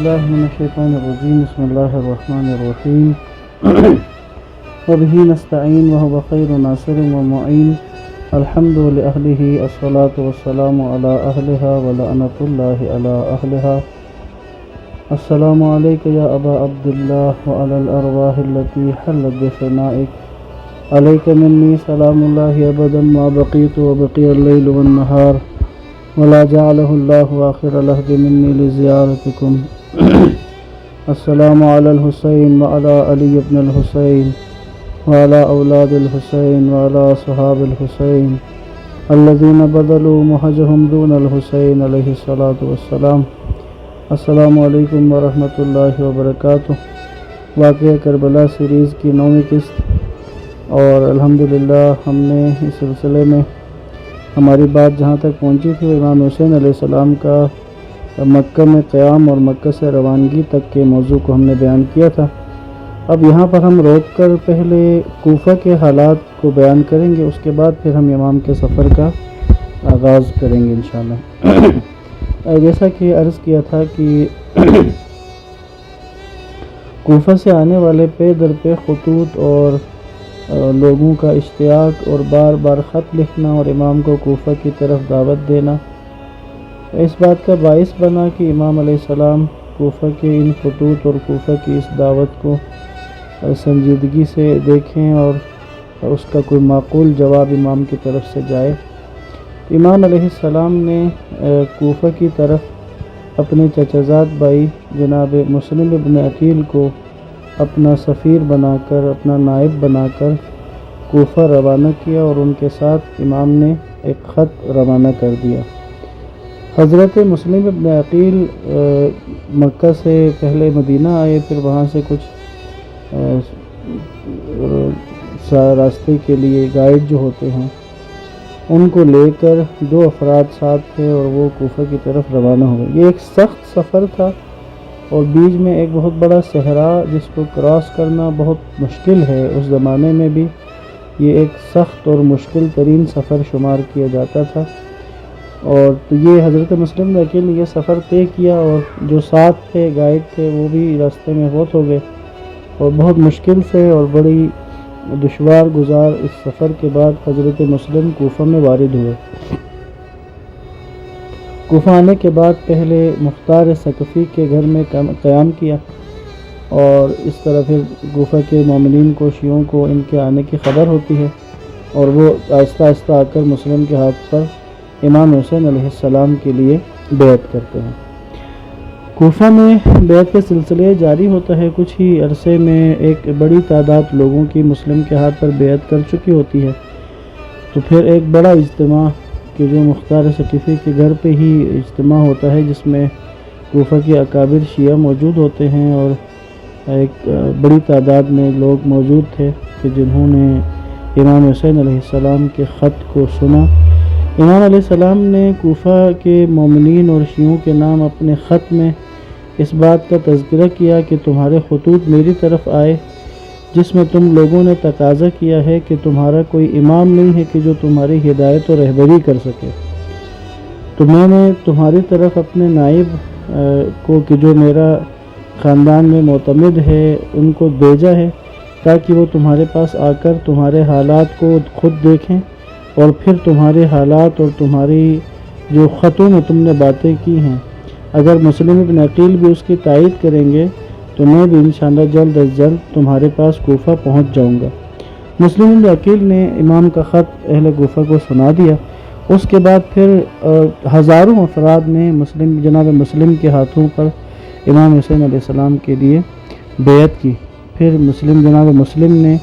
باللہ من الشیطان الرجیم بسم اللہ الرحمن الرحیم وبہ نستعین وہو خیر ناصر ومعین الحمد لأہلہ الصلاة والسلام علی اہلہا ولعنۃ اللہ علی اہلہا السلام علیک یا ابا عبداللہ وعلی الارواح التي حلت بفنائک علیک منی سلام اللہ ابدا ما بقیت وبقی اللیل والنہار ولا جعلہ اللہ آخر العہد منی لزیارتکم السلام علی الحسین وعلی علی بن الحسین وعلی اولاد الحسین وعلی صحاب الحسین الذین بذلوا مہجہم دون الحسین علیہ الصلاۃ والسلام۔ السلام علیکم ورحمۃ اللہ وبرکاتہ۔ واقعہ کربلا سیریز کی 9ویں قسط، اور الحمدللہ ہم نے اس سلسلے میں ہماری بات جہاں تک پہنچی تھی وہ امام حسین علیہ السلام کا مکہ میں قیام اور مکہ سے روانگی تک کے موضوع کو ہم نے بیان کیا تھا۔ اب یہاں پر ہم روک کر پہلے کوفہ کے حالات کو بیان کریں گے، اس کے بعد پھر ہم امام کے سفر کا آغاز کریں گے انشاءاللہ۔ جیسا کہ عرض کیا تھا کہ کوفہ سے آنے والے پے در پے خطوط اور لوگوں کا اشتیاق اور بار بار خط لکھنا اور امام کو کوفہ کی طرف دعوت دینا اس بات کا باعث بنا کہ امام علیہ السلام کوفہ کے ان خطوط اور کوفہ کی اس دعوت کو سنجیدگی سے دیکھیں اور اس کا کوئی معقول جواب امام کی طرف سے جائے۔ امام علیہ السلام نے کوفہ کی طرف اپنے چچا زاد بھائی جناب مسلم ابن عقیل کو اپنا سفیر بنا کر، اپنا نائب بنا کر کوفہ روانہ کیا، اور ان کے ساتھ امام نے ایک خط روانہ کر دیا۔ حضرت مسلم ابن عقیل مکہ سے پہلے مدینہ آئے، پھر وہاں سے کچھ راستے کے لیے گائیڈ جو ہوتے ہیں ان کو لے کر 2 افراد ساتھ تھے اور وہ کوفہ کی طرف روانہ ہوئے۔ یہ ایک سخت سفر تھا اور بیچ میں ایک بہت بڑا صحرا جس کو کراس کرنا بہت مشکل ہے، اس زمانے میں بھی یہ ایک سخت اور مشکل ترین سفر شمار کیا جاتا تھا۔ اور تو یہ حضرت مسلم نے اکیلے یہ سفر طے کیا، اور جو ساتھ تھے گائیڈ تھے وہ بھی راستے میں فوت ہو گئے، اور بہت مشکل سے اور بڑی دشوار گزار اس سفر کے بعد حضرت مسلم کوفہ میں وارد ہوئے۔ کوفہ آنے کے بعد پہلے مختار ثقفی کے گھر میں قیام کیا، اور اس طرح پھر کوفہ کے مومنین کو، شیعوں کو ان کے آنے کی خبر ہوتی ہے، اور وہ آہستہ آہستہ آ کر مسلم کے ہاتھ پر امام حسین علیہ السلام کے لیے بیعت کرتے ہیں۔ کوفہ میں بیعت کے سلسلے جاری ہوتا ہے، کچھ ہی عرصے میں ایک بڑی تعداد لوگوں کی مسلم کے ہاتھ پر بیعت کر چکی ہوتی ہے، تو پھر ایک بڑا اجتماع کہ جو مختار ثقفی کے گھر پہ ہی اجتماع ہوتا ہے، جس میں کوفہ کے اکابر شیعہ موجود ہوتے ہیں، اور ایک بڑی تعداد میں لوگ موجود تھے کہ جنہوں نے امام حسین علیہ السلام کے خط کو سنا۔ امام علیہ السلام نے کوفہ کے مومنین اور شیعوں کے نام اپنے خط میں اس بات کا تذکرہ کیا کہ تمہارے خطوط میری طرف آئے، جس میں تم لوگوں نے تقاضا کیا ہے کہ تمہارا کوئی امام نہیں ہے کہ جو تمہاری ہدایت و رہبری کر سکے، تو میں نے تمہاری طرف اپنے نائب کو کہ جو میرا خاندان میں معتمد ہے ان کو بھیجا ہے، تاکہ وہ تمہارے پاس آ کر تمہارے حالات کو خود دیکھیں، اور پھر تمہارے حالات اور تمہاری جو خطوں میں تم نے باتیں کی ہیں اگر مسلم ابن عقیل بھی اس کی تائید کریں گے تو میں بھی انشاءاللہ جلد از جلد تمہارے پاس کوفہ پہنچ جاؤں گا۔ مسلم ابن عقیل نے امام کا خط اہل کوفہ کو سنا دیا۔ اس کے بعد پھر ہزاروں افراد نے جناب مسلم کے ہاتھوں پر امام حسین علیہ السلام کے لیے بیعت کی۔ پھر جناب مسلم نے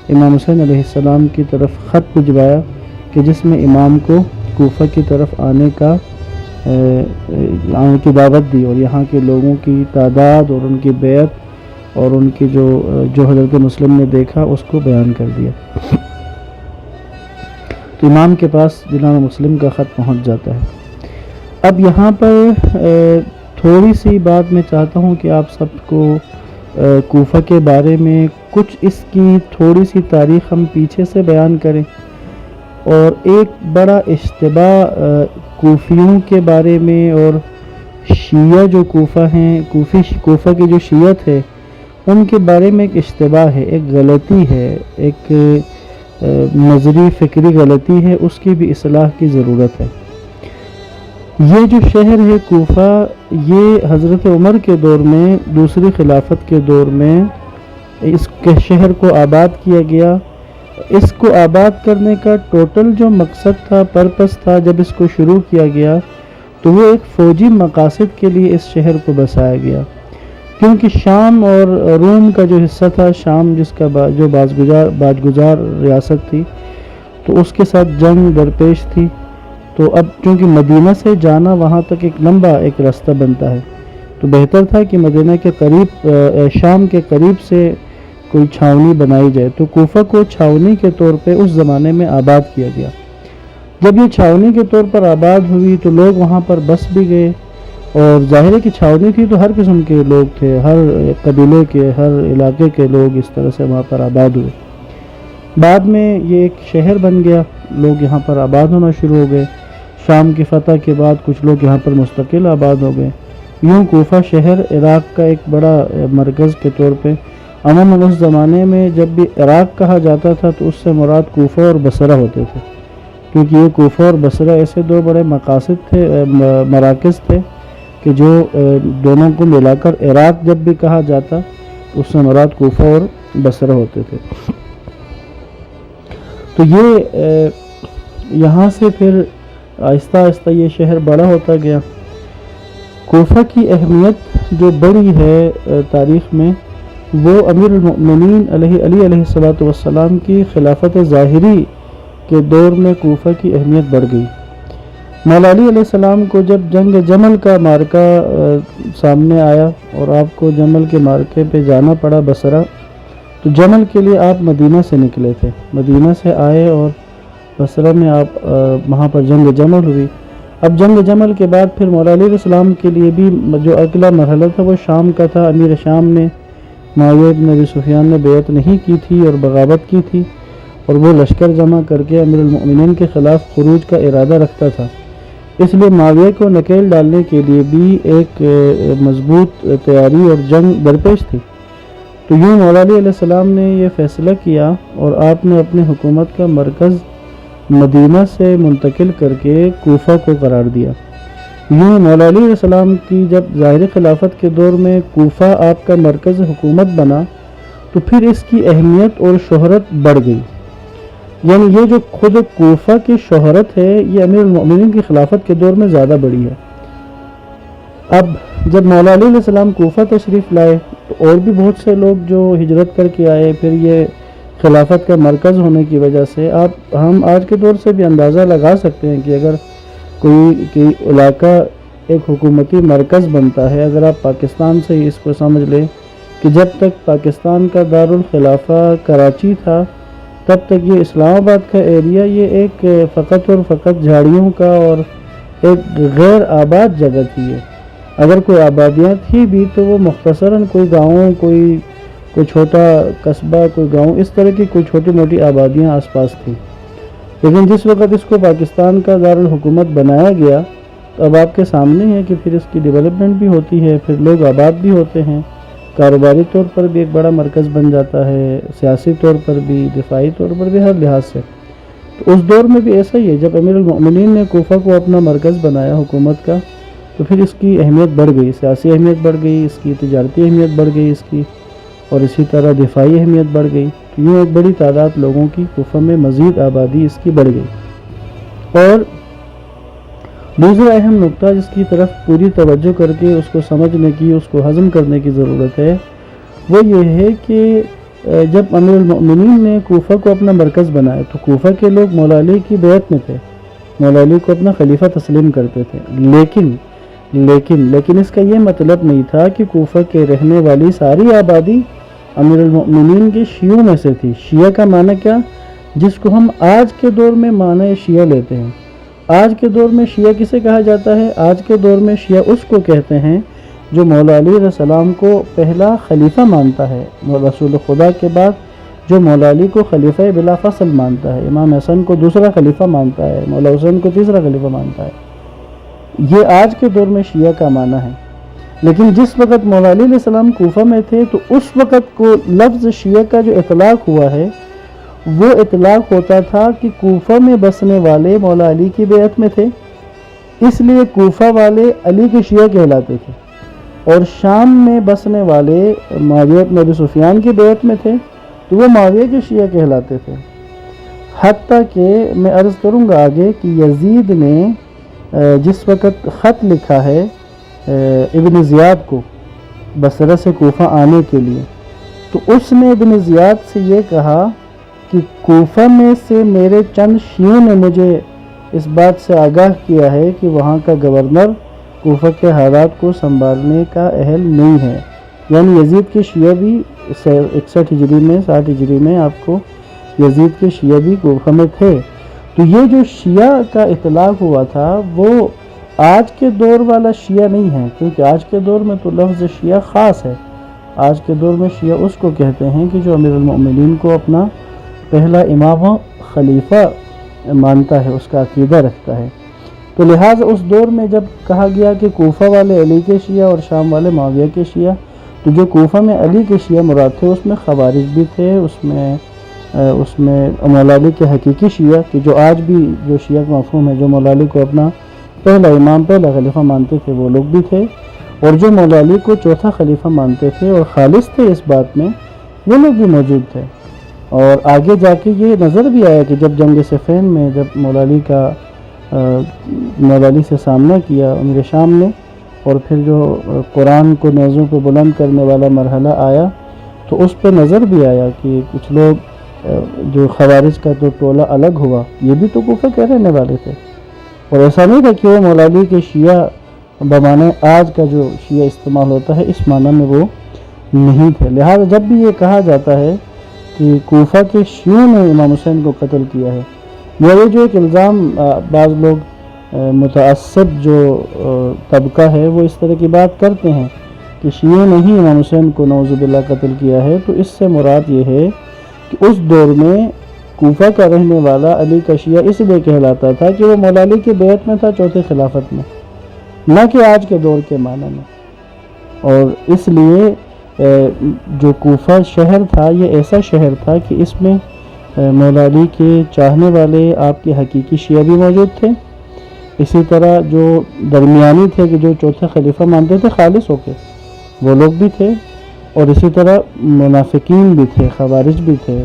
امام حسین علیہ السلام کی طرف خط بھجوایا کہ جس میں امام کو کوفہ کی طرف آنے کی دعوت دی، اور یہاں کے لوگوں کی تعداد اور ان کی بیعت اور ان کی جو حضرت مسلم نے دیکھا اس کو بیان کر دیا۔ تو امام کے پاس جناب مسلم کا خط پہنچ جاتا ہے۔ اب یہاں پر تھوڑی سی بات میں چاہتا ہوں کہ آپ سب کو کوفہ کے بارے میں کچھ اس کی تھوڑی سی تاریخ ہم پیچھے سے بیان کریں، اور ایک بڑا اشتباہ کوفیوں کے بارے میں اور شیعہ جو کوفہ ہیں، کوفہ کی جو شیعت ہے، ان کے بارے میں ایک اشتباہ ہے، ایک غلطی ہے، ایک نظری فکری غلطی ہے، اس کی بھی اصلاح کی ضرورت ہے۔ یہ جو شہر ہے کوفہ، یہ حضرت عمر کے دور میں، دوسری خلافت کے دور میں اس کے شہر کو آباد کیا گیا۔ اس کو آباد کرنے کا ٹوٹل جو مقصد تھا، پرپس تھا، جب اس کو شروع کیا گیا تو وہ ایک فوجی مقاصد کے لیے اس شہر کو بسایا گیا، کیونکہ شام اور روم کا جو حصہ تھا، شام جس کا جو باجگزار ریاست تھی، تو اس کے ساتھ جنگ درپیش تھی۔ تو اب چونکہ مدینہ سے جانا وہاں تک ایک لمبا ایک راستہ بنتا ہے، تو بہتر تھا کہ مدینہ کے قریب، شام کے قریب سے کوئی چھاونی بنائی جائے۔ تو کوفہ کو چھاونی کے طور پہ اس زمانے میں آباد کیا گیا۔ جب یہ چھاونی کے طور پر آباد ہوئی تو لوگ وہاں پر بس بھی گئے، اور ظاہر ہے کہ چھاونی تھی تو ہر قسم کے لوگ تھے، ہر قبیلے کے، ہر علاقے کے لوگ اس طرح سے وہاں پر آباد ہوئے۔ بعد میں یہ ایک شہر بن گیا، لوگ یہاں پر آباد ہونا شروع ہو گئے۔ شام کی فتح کے بعد کچھ لوگ یہاں پر مستقل آباد ہو گئے۔ یوں کوفہ شہر عراق کا ایک بڑا مرکز کے طور پہ، عموماً اس زمانے میں جب بھی عراق کہا جاتا تھا تو اس سے مراد کوفہ اور بصرہ ہوتے تھے، کیونکہ یہ کوفہ اور بصرہ ایسے دو بڑے مقاصد تھے، مراکز تھے کہ جو دونوں کو ملا کر عراق جب بھی کہا جاتا تو اس سے مراد کوفہ اور بصرہ ہوتے تھے۔ تو یہ یہاں سے پھر آہستہ آہستہ یہ شہر بڑا ہوتا گیا۔ کوفہ کی اہمیت جو بڑی ہے تاریخ میں، وہ امیر المؤمنین علی علیہ السلام کی خلافت ظاہری کے دور میں کوفہ کی اہمیت بڑھ گئی۔ مولا علی علیہ السلام کو جب جنگ جمل کا معرکہ سامنے آیا اور آپ کو جمل کے معرکے پہ جانا پڑا بصرہ، تو جمل کے لیے آپ مدینہ سے نکلے تھے، مدینہ سے آئے اور بصرہ میں آپ وہاں پر جنگ جمل ہوئی۔ اب جنگ جمل کے بعد پھر مولا علیہ السلام کے لیے بھی جو اگلا مرحلہ تھا وہ شام کا تھا۔ امیر شام نے، معاویہ بن ابی سفیان نے بیعت نہیں کی تھی اور بغاوت کی تھی، اور وہ لشکر جمع کر کے امیر المؤمنین کے خلاف خروج کا ارادہ رکھتا تھا۔ اس لیے معاویہ کو نکیل ڈالنے کے لیے بھی ایک مضبوط تیاری اور جنگ درپیش تھی۔ تو یوں مولا علی علیہ السلام نے یہ فیصلہ کیا اور آپ نے اپنے حکومت کا مرکز مدینہ سے منتقل کر کے کوفہ کو قرار دیا۔ یوں مولا علی علیہ السلام کی جب ظاہری خلافت کے دور میں کوفہ آپ کا مرکز حکومت بنا تو پھر اس کی اہمیت اور شہرت بڑھ گئی۔ یعنی یہ جو خود کوفہ کی شہرت ہے، یہ امیر المؤمنین کی خلافت کے دور میں زیادہ بڑی ہے۔ اب جب مولا علی علیہ السلام کوفہ تشریف لائے تو اور بھی بہت سے لوگ جو ہجرت کر کے آئے، پھر یہ خلافت کا مرکز ہونے کی وجہ سے ہم آج کے دور سے بھی اندازہ لگا سکتے ہیں کہ اگر کوئی علاقہ ایک حکومتی مرکز بنتا ہے، اگر آپ پاکستان سے ہی اس کو سمجھ لیں کہ جب تک پاکستان کا دارالخلافہ کراچی تھا تب تک یہ اسلام آباد کا ایریا یہ ایک فقط اور فقط جھاڑیوں کا اور ایک غیر آباد جگہ تھی ہے۔ اگر کوئی آبادیاں تھی بھی تو وہ مختصراً کوئی گاؤں، کوئی چھوٹا قصبہ، کوئی گاؤں، اس طرح کی کوئی چھوٹی موٹی آبادیاں آس پاس تھیں۔ لیکن جس وقت اس کو پاکستان کا دارالحکومت بنایا گیا تو اب آپ کے سامنے ہے کہ پھر اس کی ڈیولپمنٹ بھی ہوتی ہے، پھر لوگ آباد بھی ہوتے ہیں، کاروباری طور پر بھی ایک بڑا مرکز بن جاتا ہے، سیاسی طور پر بھی، دفاعی طور پر بھی، ہر لحاظ سے۔ تو اس دور میں بھی ایسا ہی ہے، جب امیر المؤمنین نے کوفہ کو اپنا مرکز بنایا حکومت کا تو پھر اس کی اہمیت بڑھ گئی، سیاسی اہمیت بڑھ گئی، اس کی تجارتی اہمیت بڑھ گئی اس کی، اور اسی طرح دفاعی اہمیت بڑھ گئی۔ تو یوں ایک بڑی تعداد لوگوں کی کوفہ میں مزید آبادی اس کی بڑھ گئی۔ اور دوسرا اہم نقطہ جس کی طرف پوری توجہ کر کے اس کو سمجھنے کی، اس کو ہضم کرنے کی ضرورت ہے، وہ یہ ہے کہ جب امیر المؤمنین نے کوفہ کو اپنا مرکز بنایا تو کوفہ کے لوگ مولا علی کی بیعت میں تھے، مولا علی کو اپنا خلیفہ تسلیم کرتے تھے، لیکن اس کا یہ مطلب نہیں تھا کہ کوفہ کے رہنے والی ساری آبادی امیر المؤمنین کے شیعوں میں سے تھی۔ شیعہ کا معنی کیا؟ جس کو ہم آج کے دور میں معنی شیعہ لیتے ہیں۔ آج کے دور میں شیعہ کسے کہا جاتا ہے؟ آج کے دور میں شیعہ اس کو کہتے ہیں جو مولا علی علیہ السلام کو پہلا خلیفہ مانتا ہے، رسول خدا کے بعد جو مولا علی کو خلیفہ بلا فصل مانتا ہے، امام حسن کو دوسرا خلیفہ مانتا ہے، مولا حسین کو تیسرا خلیفہ مانتا ہے۔ یہ آج کے دور میں شیعہ کا معنی ہے، لیکن جس وقت مولا علی علیہ السلام کوفہ میں تھے تو اس وقت کو لفظ شیعہ کا جو اطلاق ہوا ہے وہ اطلاق ہوتا تھا کہ کوفہ میں بسنے والے مولا علی کی بیعت میں تھے، اس لیے کوفہ والے علی کے شیعہ کہلاتے تھے، اور شام میں بسنے والے معاویہ بن ابی سفیان کی بیعت میں تھے تو وہ معاویہ کے شیعہ کہلاتے تھے۔ حتیٰ کہ میں عرض کروں گا آگے کہ یزید نے جس وقت خط لکھا ہے ابن زیاد کو بصرہ سے کوفہ آنے کے لیے، تو اس نے ابن زیاد سے یہ کہا کہ کوفہ میں سے میرے چند شیعوں نے مجھے اس بات سے آگاہ کیا ہے کہ وہاں کا گورنر کوفہ کے حالات کو سنبھالنے کا اہل نہیں ہے، یعنی یزید کے شیعہ بھی 61 ہجری میں 60 ہجری میں آپ کو یزید کے شیعہ بھی کوفہ میں تھے۔ تو یہ جو شیعہ کا اطلاق ہوا تھا وہ آج کے دور والا شیعہ نہیں ہے، کیونکہ آج کے دور میں تو لفظ شیعہ خاص ہے۔ آج کے دور میں شیعہ اس کو کہتے ہیں کہ جو امیر المؤمنین کو اپنا پہلا امام و خلیفہ مانتا ہے، اس کا عقیدہ رکھتا ہے۔ تو لہٰذا اس دور میں جب کہا گیا کہ کوفہ والے علی کے شیعہ اور شام والے معاویہ کے شیعہ، تو جو کوفہ میں علی کے شیعہ مراد تھے اس میں خوارج بھی تھے، اس میں مولا علی کے حقیقی شیعہ کہ جو آج بھی جو شیعہ کا مفہوم ہے، جو مولا علی کو اپنا پہلا امام پہلا خلیفہ مانتے تھے وہ لوگ بھی تھے، اور جو مولا علی کو چوتھا خلیفہ مانتے تھے اور خالص تھے اس بات میں وہ لوگ بھی موجود تھے۔ اور آگے جا کے یہ نظر بھی آیا کہ جب جنگ صفین میں جب مولا علی سے سامنا کیا امیر شام نے، اور پھر جو قرآن کو نیزوں پہ بلند کرنے والا مرحلہ آیا تو اس پہ نظر بھی آیا کہ کچھ لوگ جو خوارج کا تو ٹولہ الگ ہوا، یہ بھی تو کوفہ کے رہنے والے تھے، اور ایسا نہیں تھا کہ وہ مولا علی کے شیعہ بمعنی آج کا جو شیعہ استعمال ہوتا ہے اس معنی میں وہ نہیں تھے۔ لہٰذا جب بھی یہ کہا جاتا ہے کہ کوفہ کے شیعوں نے امام حسین کو قتل کیا ہے، یا یہ جو ایک الزام بعض لوگ متعصب جو طبقہ ہے وہ اس طرح کی بات کرتے ہیں کہ شیعوں نے ہی امام حسین کو نعوذ باللہ قتل کیا ہے، تو اس سے مراد یہ ہے کہ اس دور میں کوفہ کا رہنے والا علی کا شیعہ اس لیے کہلاتا تھا کہ وہ مولا علی کی بیعت میں تھا چوتھے خلافت میں، نہ کہ آج کے دور کے معنی میں۔ اور اس لیے جو کوفہ شہر تھا یہ ایسا شہر تھا کہ اس میں مولا علی کے چاہنے والے آپ کے حقیقی شیعہ بھی موجود تھے، اسی طرح جو درمیانی تھے کہ جو چوتھا خلیفہ مانتے تھے خالص ہو کے وہ لوگ بھی تھے، اور اسی طرح منافقین بھی تھے، خوارج بھی تھے،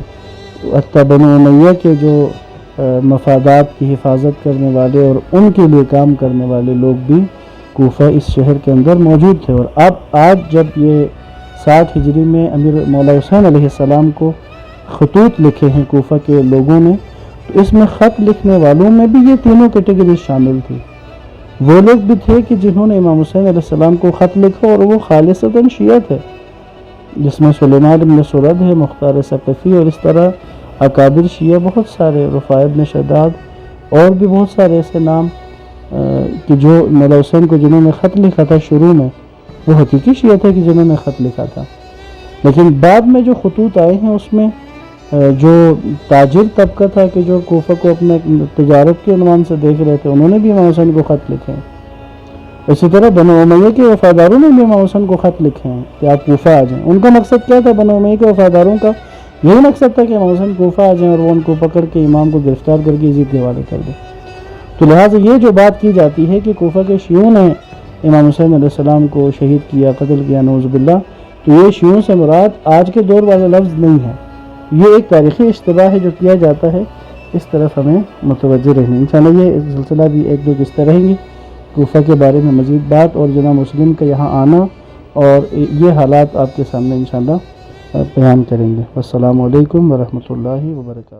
حتیٰ بنو امیہ کے جو مفادات کی حفاظت کرنے والے اور ان کے لیے کام کرنے والے لوگ بھی کوفہ اس شہر کے اندر موجود تھے۔ اور اب آج جب یہ 60 ہجری میں امیر مولا حسین علیہ السلام کو خطوط لکھے ہیں کوفہ کے لوگوں نے، تو اس میں خط لکھنے والوں میں بھی یہ تینوں کیٹیگری شامل تھی۔ وہ لوگ بھی تھے کہ جنہوں نے امام حسین علیہ السلام کو خط لکھا اور وہ خالصتاً شیعہ تھے، جس میں سلیمان بن سرد ہے، مختار ثقفی، اور اس طرح اکابر شیعہ بہت سارے، رفاع بن شداد، اور بھی بہت سارے ایسے نام کہ جو مولا حسین کو جنہوں نے خط لکھا تھا شروع میں وہ حقیقی شیعہ تھے کہ جنہوں نے خط لکھا تھا۔ لیکن بعد میں جو خطوط آئے ہیں اس میں جو تاجر طبقہ تھا کہ جو کوفہ کو اپنے تجارت کے عنوان سے دیکھ رہے تھے انہوں نے بھی امام حسین کو خط لکھے ہیں۔ اسی طرح بنو امیہ کے وفاداروں نے بھی امام حسین کو خط لکھے ہیں کہ آپ کوفہ آ جائیں۔ ان کا مقصد کیا تھا؟ بنو امیہ کے وفاداروں کا یہی مقصد تھا کہ امام حسین کوفہ آ جائیں اور وہ ان کو پکڑ کے امام کو گرفتار کر کے یزید کے حوالے کر دیں۔ تو لہٰذا یہ جو بات کی جاتی ہے کہ کوفہ کے شیعوں نے امام حسین علیہ السلام کو شہید کیا، قتل کیا نعوذ باللہ، تو یہ شیعوں سے مراد آج کے دور والا لفظ نہیں ہے، یہ ایک تاریخی اشتباہ ہے جو کیا جاتا ہے، اس طرف ہمیں متوجہ رہنا۔ انشاءاللہ یہ سلسلہ بھی ایک دو قسطیں رہیں گی کوفہ کے بارے میں مزید بات، اور جناب مسلم کا یہاں آنا اور یہ حالات آپ کے سامنے انشاءاللہ بیان کریں گے۔ والسلام علیکم ورحمۃ اللہ وبرکاتہ۔